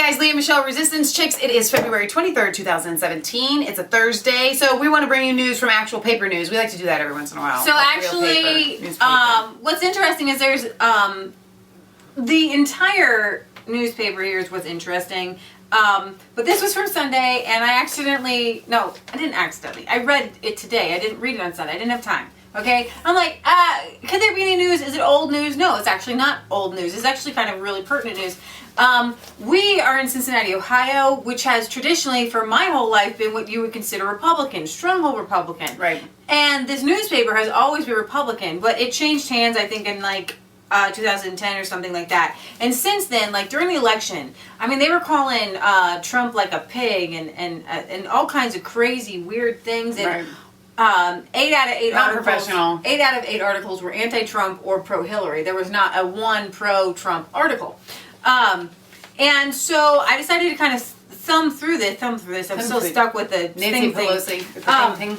guys, Leah Michelle Resistance Chicks. It is February 23rd, 2017. It's a Thursday, so we want to bring you news from actual paper news. We like to do that every once in a while. So actually, what's interesting is there's the entire newspaper here is what's interesting. But this was from Sunday, and I didn't accidentally. I read it today. I didn't read it on Sunday. I didn't have time. Okay? I'm like, could there be any news? Is it old news? No, it's actually not old news. It's actually kind of really pertinent news. We are in Cincinnati, Ohio, which has traditionally, for my whole life, been what you would consider Republican, stronghold Republican. Right. And this newspaper has always been Republican, but it changed hands, I think, in 2010 or something like that. And since then, during the election, I mean, they were calling Trump like a pig and all kinds of crazy, weird things. And, right. 8 out of 8 not articles. Professional. 8 out of 8 articles were anti-Trump or pro-Hillary. There was not a one pro-Trump article. And so I decided to kind of thumb through this. I'm still stuck with the Nancy same Pelosi. thing.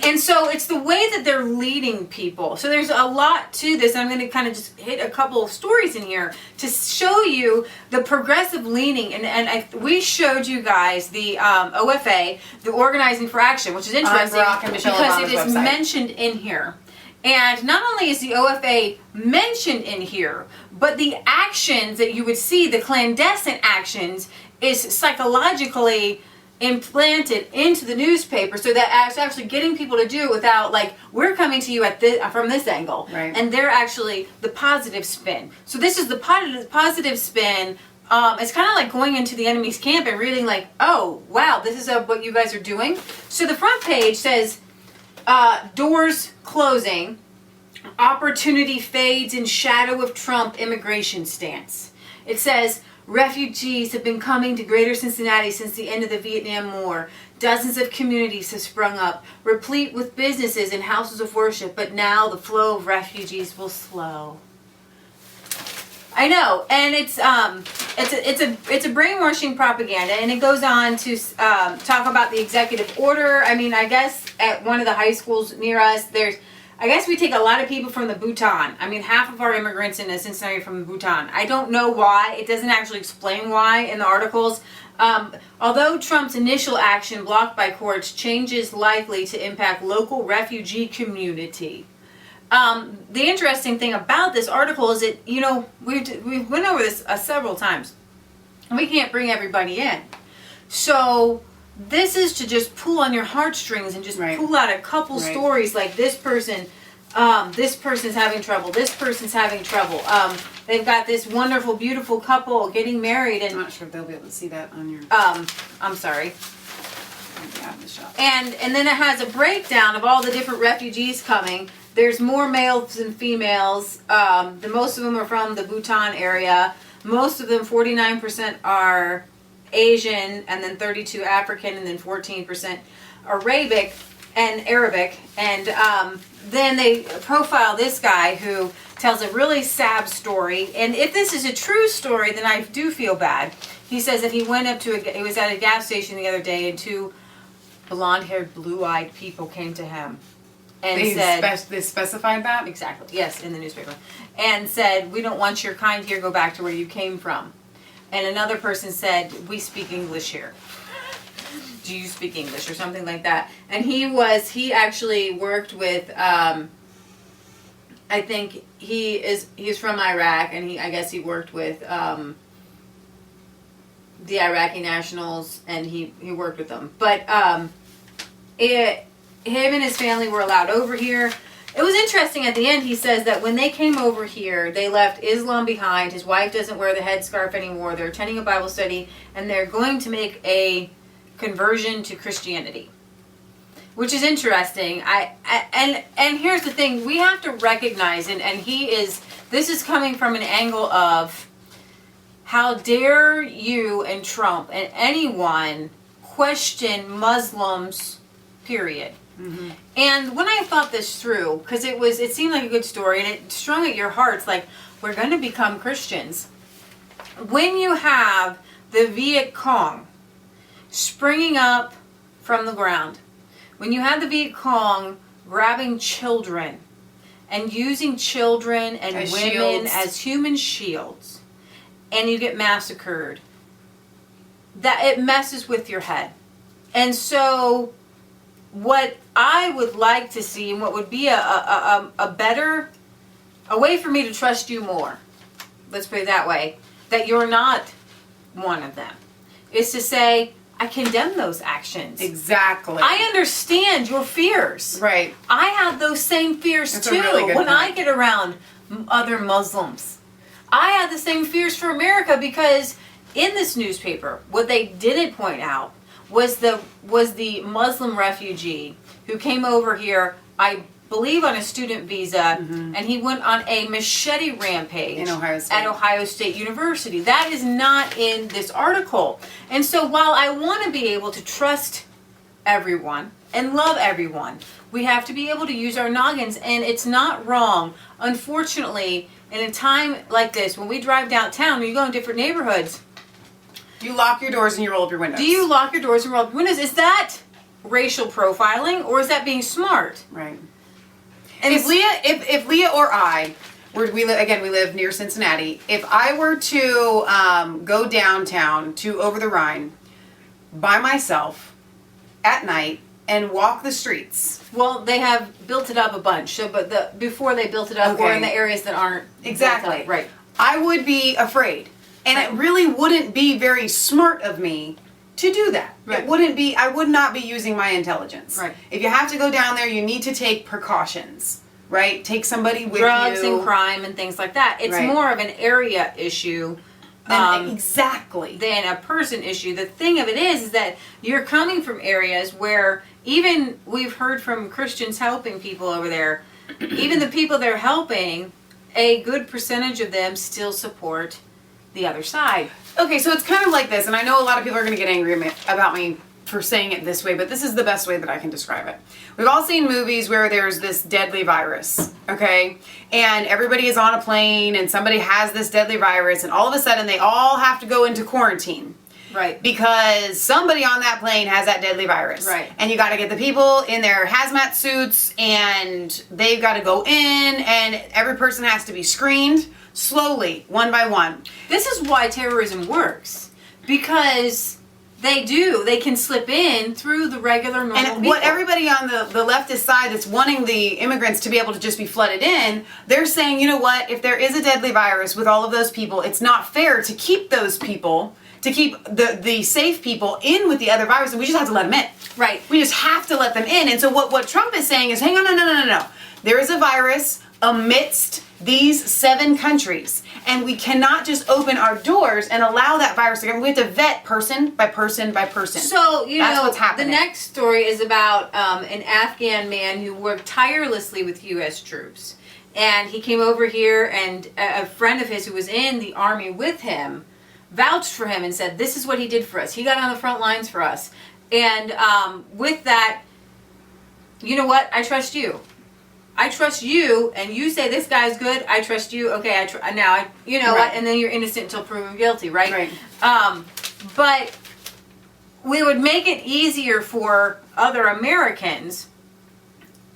And so it's the way that they're leading people. So there's a lot to this. I'm going to kind of just hit a couple of stories in here to show you the progressive leaning. And we showed you guys the OFA, the Organizing for Action, which is interesting because it is mentioned in here. And not only is the OFA mentioned in here, but the actions that you would see, the clandestine actions, is psychologically implanted into the newspaper, so that it's actually getting people to do without, we're coming to you from this angle, right. And they're actually the positive spin. So this is the positive spin. It's kind of like going into the enemy's camp and reading oh, wow, this is what you guys are doing. So the front page says, doors closing, opportunity fades in shadow of Trump immigration stance. It says, refugees have been coming to Greater Cincinnati since the end of the Vietnam War. Dozens of communities have sprung up, replete with businesses and houses of worship, but now the flow of refugees will slow. I know, and it's a brainwashing propaganda, and it goes on to talk about the executive order. I mean, I guess at one of the high schools near us, I guess we take a lot of people from the Bhutan. I mean, half of our immigrants in Cincinnati are from Bhutan. I don't know why. It doesn't actually explain why in the articles. Although Trump's initial action blocked by courts, change is likely to impact local refugee community. The interesting thing about this article is that, we've went over this several times. We can't bring everybody in. So this is to just pull on your heartstrings and just pull out a couple stories like this person's having trouble. This person's having trouble. They've got this wonderful, beautiful couple getting married. And I'm not sure if they'll be able to see that on your... I'm sorry. And then it has a breakdown of all the different refugees coming. There's more males than females. Most of them are from the Bhutan area. Most of them, 49%, are Asian, and then 32% African, and then 14% Arabic. And then they profile this guy who tells a really sad story. And if this is a true story, then I do feel bad. He says that he was at a gas station the other day, and two blonde-haired, blue-eyed people came to him and they specified that? Exactly, yes, in the newspaper. And said, "We don't want your kind here, go back to where you came from." And another person said, "We speak English here. Do you speak English?" or something like that. And he actually worked with, I think he's from Iraq, and I guess he worked with the Iraqi nationals, and he worked with them. But him and his family were allowed over here. It was interesting at the end. He says that when they came over here, they left Islam behind. His wife doesn't wear the headscarf anymore. They're attending a Bible study, and they're going to make a conversion to Christianity, which is interesting. And here's the thing: we have to recognize, and this is coming from an angle of, how dare you and Trump and anyone question Muslims, period. Mm-hmm. And when I thought this through, because it seemed like a good story, and it strung at your hearts, we're going to become Christians. When you have the Viet Cong springing up from the ground, when you have the Viet Cong grabbing children and using children and women as human shields, and you get massacred, that it messes with your head. And so what I would like to see, and what would be a better, a way for me to trust you more, let's put it that way, that you're not one of them, is to say, I condemn those actions. Exactly. I understand your fears. Right. I have those same fears That's a too really good when I point. get around other Muslims. I have the same fears for America, because in this newspaper, what they didn't point out was the Muslim refugee who came over here, I believe on a student visa, and he went on a machete rampage In Ohio State. at Ohio State University. That is not in this article. And so while I want to be able to trust everyone and love everyone, we have to be able to use our noggins, and it's not wrong. Unfortunately, in a time like this, when we drive downtown or you go in different neighborhoods, You lock your doors and you roll up your windows. do you lock your doors and roll up your windows? Is that racial profiling, or is that being smart? Right. And If Leah or I we live near Cincinnati. If I were to go downtown to over the Rhine by myself at night and walk the streets. well, they have built it up a bunch. So, but before they built it up, or in the areas that aren't Exactly. built up, right? I would be afraid. And Right. it really wouldn't be very smart of me to do that. Right. I would not be using my intelligence. Right. If you have to go down there, you need to take precautions, right? Take somebody with Drugs you. and crime and things like that. It's Right. more of an area issue Exactly. than a person issue. The thing of it is that you're coming from areas where, even we've heard from Christians helping people over there, even the people they're helping, a good percentage of them still support the other side. Okay, so it's kind of like this, and I know a lot of people are going to get angry about me for saying it this way, but this is the best way that I can describe it. We've all seen movies where there's this deadly virus, okay? And everybody is on a plane and somebody has this deadly virus, and all of a sudden they all have to go into quarantine. Right. Because somebody on that plane has that deadly virus. Right. And you got to get the people in their hazmat suits, and they've got to go in, and every person has to be screened slowly, one by one. This is why terrorism works, because they can slip in through the regular normal And people. what everybody on the leftist side that's wanting the immigrants to be able to just be flooded in, they're saying, you know what, if there is a deadly virus with all of those people, it's not fair to keep those people, to keep the safe people in with the other virus, and we just have to let them in. Right. We just have to let them in. And so what Trump is saying is, hang on, no. There is a virus amidst these 7 countries, and we cannot just open our doors and allow that virus to come. We have to vet person by person by person. So, That's what's happening. the next story is about an Afghan man who worked tirelessly with U.S. troops. And he came over here, and a friend of his who was in the army with him vouched for him and said, this is what he did for us. He got on the front lines for us. And with that, you know what? I trust you. I trust you, and you say this guy's good. I trust you. Okay, you know Right. what? And then you're innocent until proven guilty, right? Right. But we would make it easier for other Americans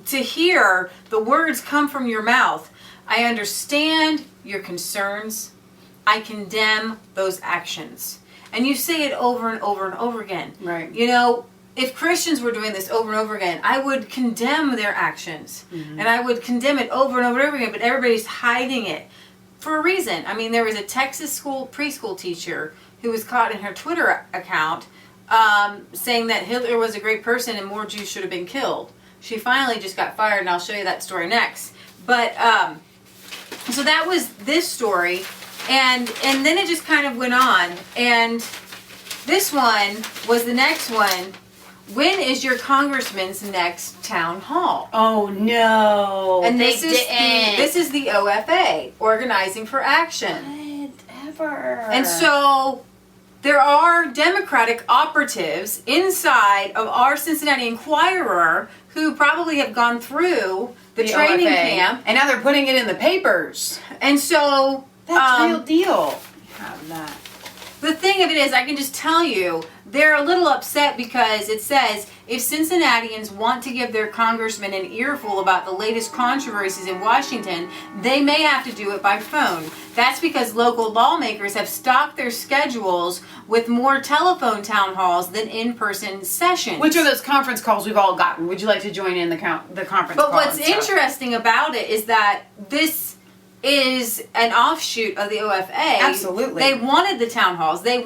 to hear the words come from your mouth. I understand your concerns. I condemn those actions. And you say it over and over and over again. Right. You know, if Christians were doing this over and over again, I would condemn their actions. And I would condemn it over and over and over again, but everybody's hiding it for a reason. I mean, there was a Texas preschool teacher who was caught in her Twitter account saying that Hitler was a great person and more Jews should have been killed. She finally just got fired, and I'll show you that story next. But, so that was this story, and then it just kind of went on, and this one was the next one. When is your congressman's next town hall? Oh no! And they this is the OFA, Organizing for Action. Whatever. And so there are Democratic operatives inside of our Cincinnati Enquirer who probably have gone through the training OFA. camp. And now they're putting it in the papers. And so That's real deal. Have that. The thing of it is, I can just tell you, they're a little upset because it says, if Cincinnatians want to give their congressman an earful about the latest controversies in Washington, they may have to do it by phone. That's because local lawmakers have stocked their schedules with more telephone town halls than in-person sessions. Which are those conference calls we've all gotten. Would you like to join in the conference call? But what's interesting about it is that this is an offshoot of the OFA. Absolutely. They wanted the town halls. They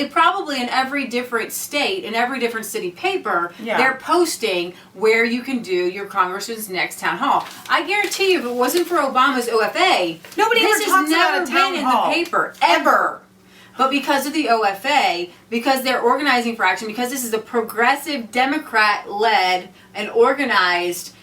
probably in every different state, in every different city paper, they're posting where you can do your congressman's next town hall. I guarantee you, if it wasn't for Obama's OFA, nobody this ever has talks about never a town been hall. in the paper, ever. But because of the OFA, because they're organizing for action, because this is a progressive, Democrat-led and organized,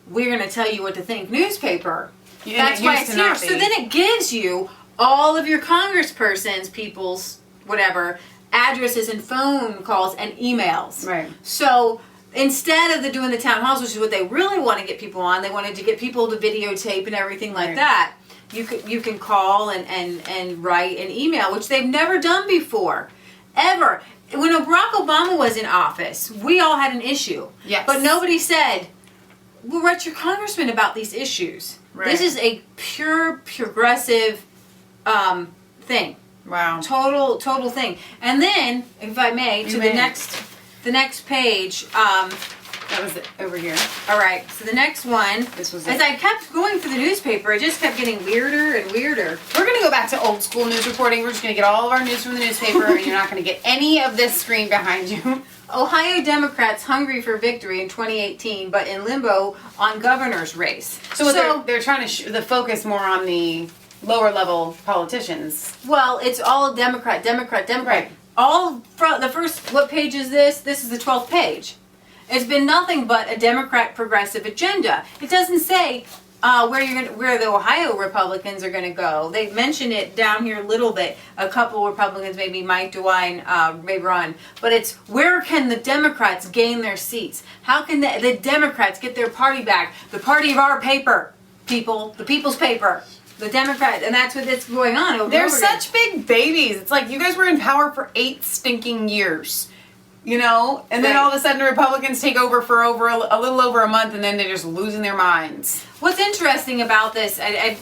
we're going to tell you what to think newspaper. Yeah, that's why it's here. So then it gives you all of your congresspersons, people's, whatever, addresses and phone calls and emails. Right. So instead of doing the town halls, which is what they really want to get people on, they wanted to get people to videotape and everything like that. You can call and write an email, which they've never done before, ever. When Barack Obama was in office, we all had an issue. Yes. But nobody said, we'll write your congressman about these issues. Right. This is a progressive thing. Wow. Total thing. And then, if I may, the next page. That was it over here. All right. So the next one. This was as it. I kept going through the newspaper, it just kept getting weirder and weirder. We're going to go back to old school news reporting. We're just going to get all of our news from the newspaper, and you're not going to get any of this screen behind you. Ohio Democrats hungry for victory in 2018, but in limbo on governor's race. So they're trying to the focus more on the lower level politicians. Well, it's all Democrat. Right. All from the first. What page is this? This is the 12th page. It's been nothing but a Democrat progressive agenda. It doesn't say where the Ohio Republicans are going to go. They mention it down here a little bit. A couple Republicans, maybe Mike DeWine, may run. But it's where can the Democrats gain their seats? How can the Democrats get their party back? The party of our paper, people. The people's paper. The Democrats. And that's what's going on. They're such big babies. It's like you guys were in power for 8 stinking years. You know, and then all of a sudden the Republicans take over for a little over a month, and then they're just losing their minds. What's interesting about this, I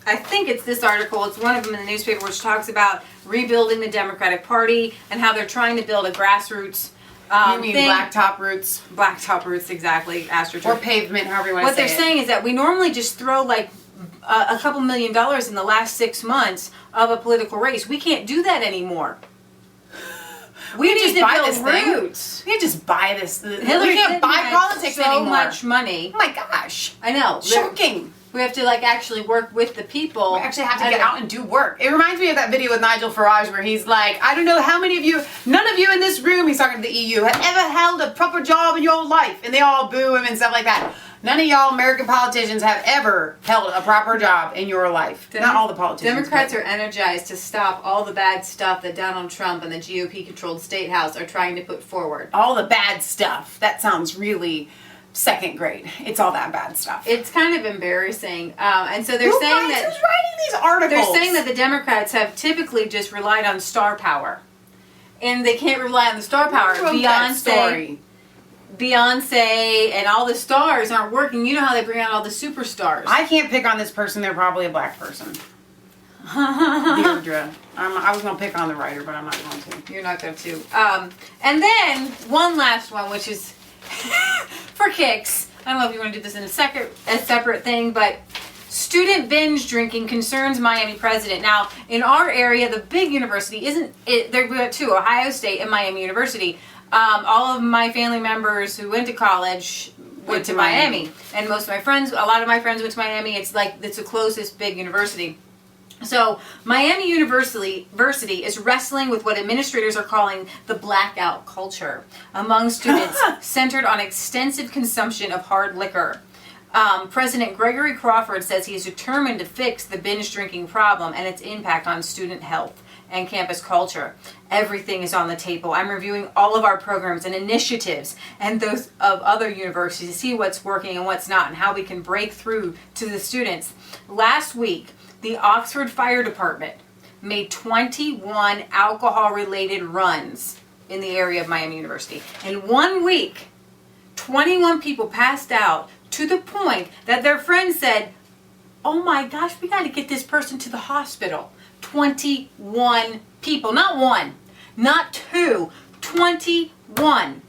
think it's this article, it's one of them in the newspaper, which talks about rebuilding the Democratic Party and how they're trying to build a grassroots you mean thing. blacktop roots? Blacktop roots, exactly. AstroTurf. Or pavement, however you want to say it. What they're saying is that we normally just throw like a couple $1 million in the last 6 months of a political race. We can't do that anymore. We need to build roots. We can't just buy this. Hillary We can't buy politics so anymore. much money. Oh my gosh. I know. Shocking. We have to actually work with the people. We actually have to get out and do work. It reminds me of that video with Nigel Farage where he's like, I don't know how many of you, none of you in this room, he's talking to the EU, have ever held a proper job in your life. And they all boo him and stuff like that. None of y'all American politicians have ever held a proper job in your life. Not all the politicians. Democrats are energized to stop all the bad stuff that Donald Trump and the GOP-controlled State House are trying to put forward. All the bad stuff. That sounds really second grade. It's all that bad stuff. It's kind of embarrassing. And so they're saying that... Who's writing these articles? They're saying that the Democrats have typically just relied on star power. And they can't rely on the star power. Beyonce and all the stars aren't working. You know how they bring out all the superstars. I can't pick on this person. They're probably a black person. Deirdre. I was going to pick on the writer, but I'm not going to. You're not going to. And then one last one, which is for kicks. I don't know if you want to do this in a separate thing, but student binge drinking concerns Miami president. Now, in our area, the big university isn't it. There we got two, Ohio State and Miami University. All of my family members who went to college went to Miami. And most of my friends, a lot of my friends went to Miami. It's the closest big university. So Miami University is wrestling with what administrators are calling the blackout culture among students centered on extensive consumption of hard liquor. President Gregory Crawford says he is determined to fix the binge drinking problem and its impact on student health and campus culture. Everything is on the table. I'm reviewing all of our programs and initiatives and those of other universities to see what's working and what's not and how we can break through to the students. Last week, the Oxford Fire Department made 21 alcohol-related runs in the area of Miami University. In 1 week, 21 people passed out to the point that their friends said, oh my gosh, we got to get this person to the hospital. 21 people, not one, not two, 21.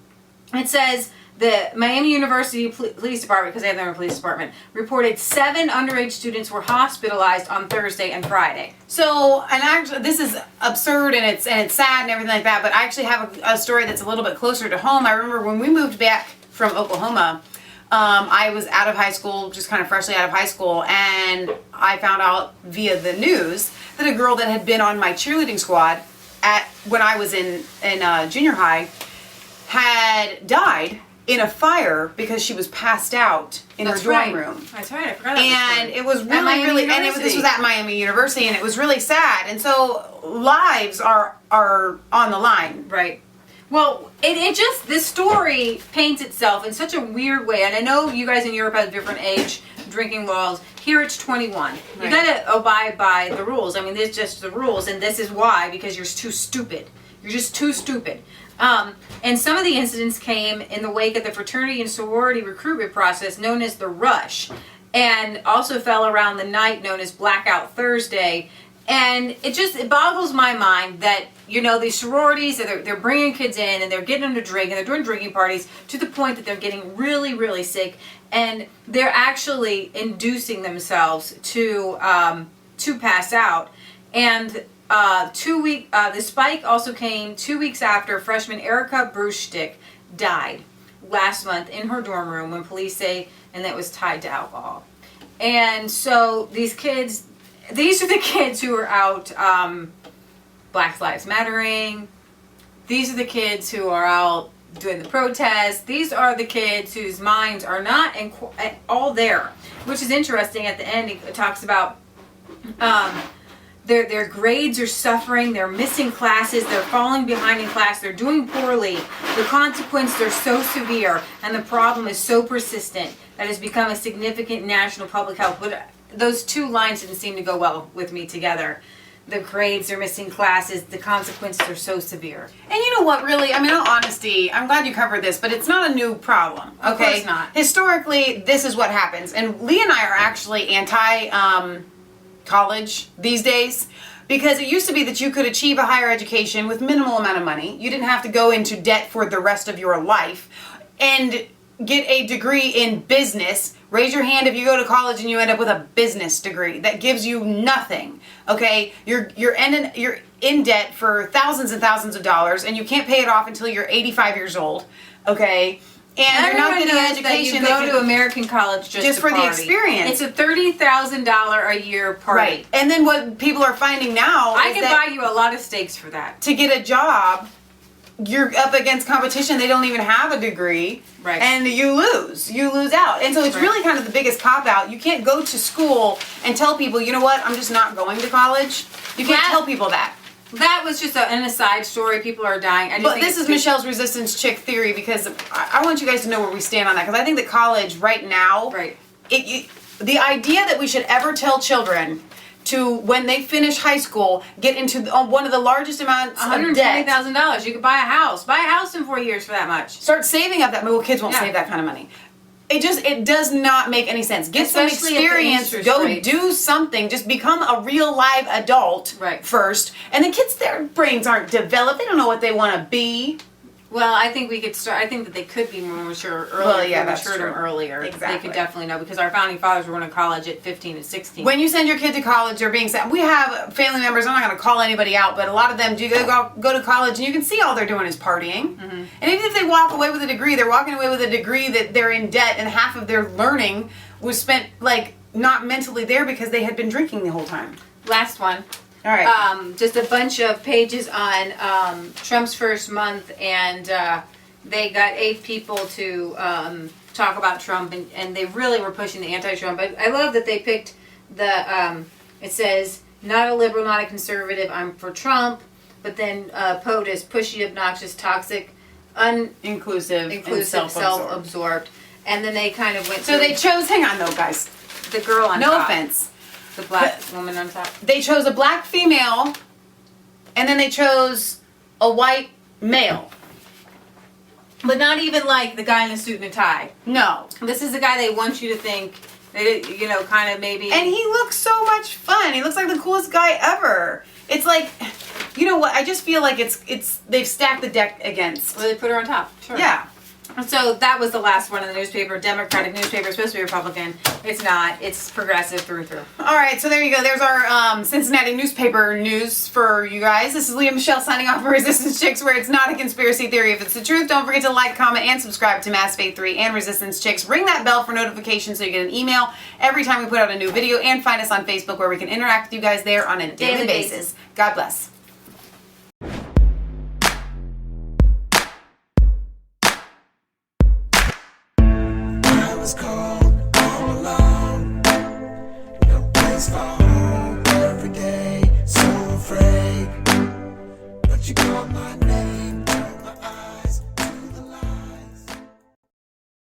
It says the Miami University Police Department, because they have their own police department, reported 7 underage students were hospitalized on Thursday and Friday. So, and actually, this is absurd and it's sad and everything like that, but I actually have a story that's a little bit closer to home. I remember when we moved back from Oklahoma, I was out of high school, just kind of freshly out of high school, and I found out via the news that a girl that had been on my cheerleading squad when I was in junior high had died in a fire because she was passed out in her dorm room. That's right. I forgot that. And it was really, this was at Miami University, and it was really sad. And so lives are on the line. Right. Well, it just, this story paints itself in such a weird way. And I know you guys in Europe have different age drinking laws. Here it's 21. Right. You gotta abide by the rules. I mean, there's just the rules, and this is why, because you're too stupid. You're just too stupid. And some of the incidents came in the wake of the fraternity and sorority recruitment process known as the Rush, and also fell around the night known as Blackout Thursday. And it boggles my mind that, these sororities, they're bringing kids in and they're getting them to drink and they're doing drinking parties to the point that they're getting really, really sick, and they're actually inducing themselves to pass out. And the spike also came 2 weeks after freshman Erica Bruchstick died last month in her dorm room when police say, and that was tied to alcohol. And so these are the kids who are out Black Lives Mattering. These are the kids who are out doing the protests. These are the kids whose minds are not all there, which is interesting. At the end, it talks about their grades are suffering, they're missing classes, they're falling behind in class, they're doing poorly. The consequences are so severe, and the problem is so persistent that it's become a significant national public health. But those two lines didn't seem to go well with me together. The grades are missing classes, the consequences are so severe. And you know what, really, in all honesty, I'm glad you covered this, but it's not a new problem, okay? Of course not. Historically, this is what happens. And Lee and I are actually anti-college these days, because it used to be that you could achieve a higher education with minimal amount of money. You didn't have to go into debt for the rest of your life and get a degree in business. Raise your hand if you go to college and you end up with a business degree. That gives you nothing, okay? You're in debt for thousands and thousands of dollars, and you can't pay it off until you're 85 years old, okay? And you're not getting an education. You go to American college just for the experience. It's a $30,000 a year party. Right. And then what people are finding now I can buy you a lot of steaks for that. To get a job, you're up against competition. They don't even have a degree. Right. And you lose out. And so it's really kind of the biggest cop-out. You can't go to school and tell people, you know what, I'm just not going to college. You can't tell people that. That was just an aside story. People are dying. But this is Michelle's resistance chick theory, because I want you guys to know where we stand on that. Because I think that college right now, the idea that we should ever tell children to, when they finish high school, get into one of the largest amounts of debt. $120,000. You could buy a house. Buy a house in 4 years for that much. Start saving up that money. Well, kids won't save that kind of money. It does not make any sense. Get some experience. Go do something. Just become a real live adult first. And the kids, their brains aren't developed. They don't know what they want to be. Well, I think we could start. I think that they could be more mature earlier. Well, yeah, that's true. Earlier. Exactly. They could definitely know, because our founding fathers were going to college at 15 and 16. When you send your kid to college, they're being sent. We have family members. I'm not going to call anybody out, but a lot of them do go to college, and you can see all they're doing is partying. Mm-hmm. And even if they walk away with a degree, they're walking away with a degree that they're in debt, and half of their learning was spent not mentally there because they had been drinking the whole time. Last one. All right. Just a bunch of pages on Trump's first month, and they got 8 people to talk about Trump, and they really were pushing the anti-Trump. I love that they picked it says, not a liberal, not a conservative, I'm for Trump, but then POTUS, pushy, obnoxious, toxic, inclusive and self-absorbed. And then they kind of went So they chose, hang on though, guys. The girl on top. No offense. The black woman on top. They chose a black female, and then they chose a white male. But not even like the guy in the suit and a tie. No. This is the guy they want you to think, you know, kind of maybe. And he looks so much fun. He looks like the coolest guy ever. It's like, you know what? I just feel like it's they've stacked the deck against. Well, they put her on top. Sure. Yeah. So that was the last one in the newspaper. Democratic newspaper. It's supposed to be Republican. It's not. It's progressive through and through. All right, so there you go. There's our Cincinnati newspaper news for you guys. This is Leah Michelle signing off for Resistance Chicks, where it's not a conspiracy theory if it's the truth. Don't forget to like, comment, and subscribe to Mass Faith 3 and Resistance Chicks. Ring that bell for notifications so you get an email every time we put out a new video, and find us on Facebook where we can interact with you guys there on a daily basis. God bless. Was cold, all alone. No place for home every day. So afraid, but you caught my